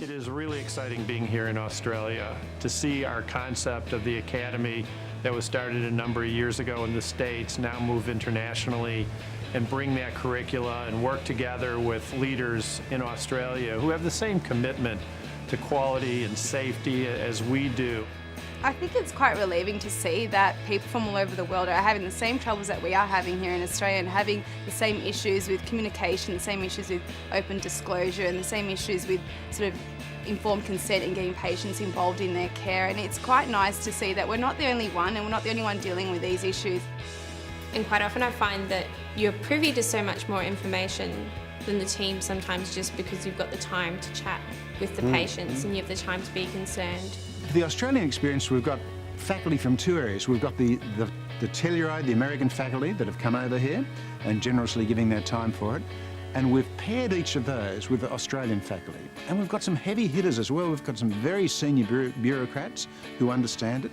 It is really exciting being here in Australia to see our concept of the academy that was started a number of years ago in the States now move internationally and bring that curricula and work together with leaders in Australia who have the same commitment to quality and safety as we do. I think it's quite relieving to see that people from all over the world are having the same troubles that we are having here in Australia and having the same issues with communication, the same issues with open disclosure and the same issues with sort of informed consent and getting patients involved in their care. And it's quite nice to see that we're not the only one and we're not the only one dealing with these issues. And quite often I find that you're privy to so much more information than the team sometimes, just because you've got the time to chat with the patients and you have the time to be concerned. For the Australian experience, we've got faculty from two areas. We've got the Telluride, the American faculty that have come over here and generously giving their time for it. And we've paired each of those with the Australian faculty. And we've got some heavy hitters as well. We've got some very senior bureaucrats who understand it.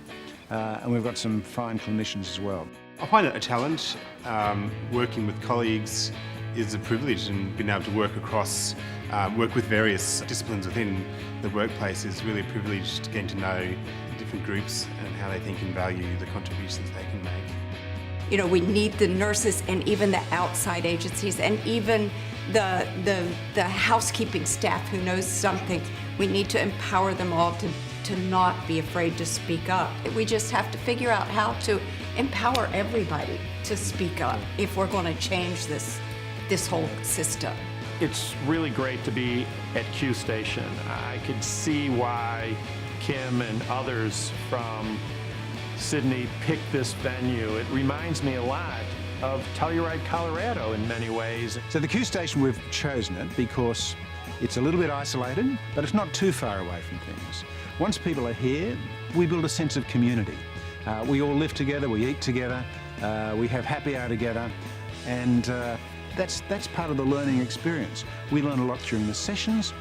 And we've got some fine clinicians as well. I find it a challenge. Working with colleagues is a privilege, and being able to work across, work with various disciplines within the workplace is really a privilege, to getting to know different groups and how they think and value the contributions they can make. You know, we need the nurses and even the outside agencies and even the housekeeping staff who knows something. We need to empower them all to not be afraid to speak up. We just have to figure out how to empower everybody to speak up if we're going to change this whole system. It's really great to be at Q Station. I could see why Kim and others from Sydney picked this venue. It reminds me a lot of Telluride, Colorado in many ways. So the Q Station, we've chosen it because it's a little bit isolated, but it's not too far away from things. Once people are here, we build a sense of community. We all live together, we eat together, we have happy hour together, and that's part of the learning experience. We learn a lot during the sessions,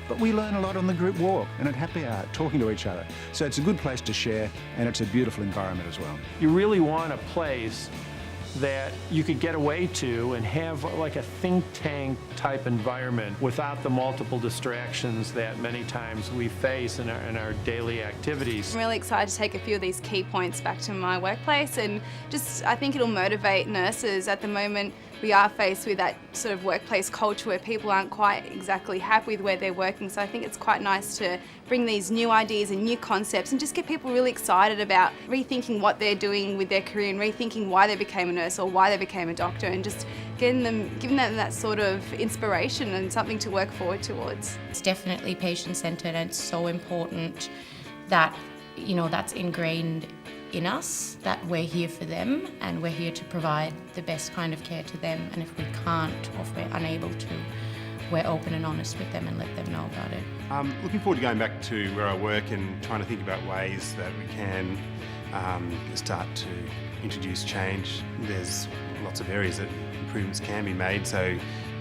but we learn a lot on the group walk and at happy hour, talking to each other. So it's a good place to share, and it's a beautiful environment as well. You really want a place that you could get away to and have like a think tank type environment without the multiple distractions that many times we face in our daily activities. I'm really excited to take a few of these key points back to my workplace, and just I think it'll motivate nurses. At the moment we are faced with that sort of workplace culture where people aren't quite exactly happy with where they're working, so I think it's quite nice to bring these new ideas and new concepts and just get people really excited about rethinking what they're doing with their career and rethinking why they became a nurse or why they became a doctor, and just giving them that sort of inspiration and something to work forward towards. It's definitely patient-centered, and it's so important that, you know, that's ingrained in us, that we're here for them and we're here to provide the best kind of care to them, and if we can't or if we're unable to, we're open and honest with them and let them know about it. Looking forward to going back to where I work and trying to think about ways that we can start to introduce change. There's lots of areas that improvements can be made, so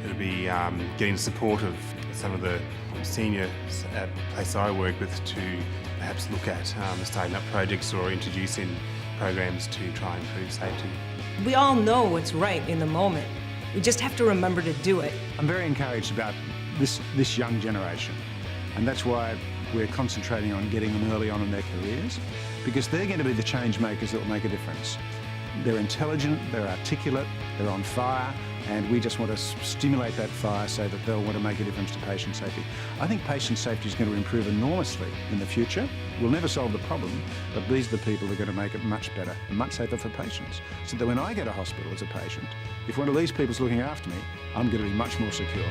it'll be getting the support of some of the seniors at places I work with to perhaps look at starting up projects or introducing programs to try and improve safety. We all know what's right in the moment. We just have to remember to do it. I'm very encouraged about this young generation, and that's why we're concentrating on getting them early on in their careers, because they're going to be the change makers that will make a difference. They're intelligent, they're articulate, they're on fire, and we just want to stimulate that fire so that they'll want to make a difference to patient safety. I think patient safety is going to improve enormously in the future. We'll never solve the problem, but these are the people who are going to make it much better and much safer for patients. So that when I go to hospital as a patient, if one of these people's looking after me, I'm going to be much more secure.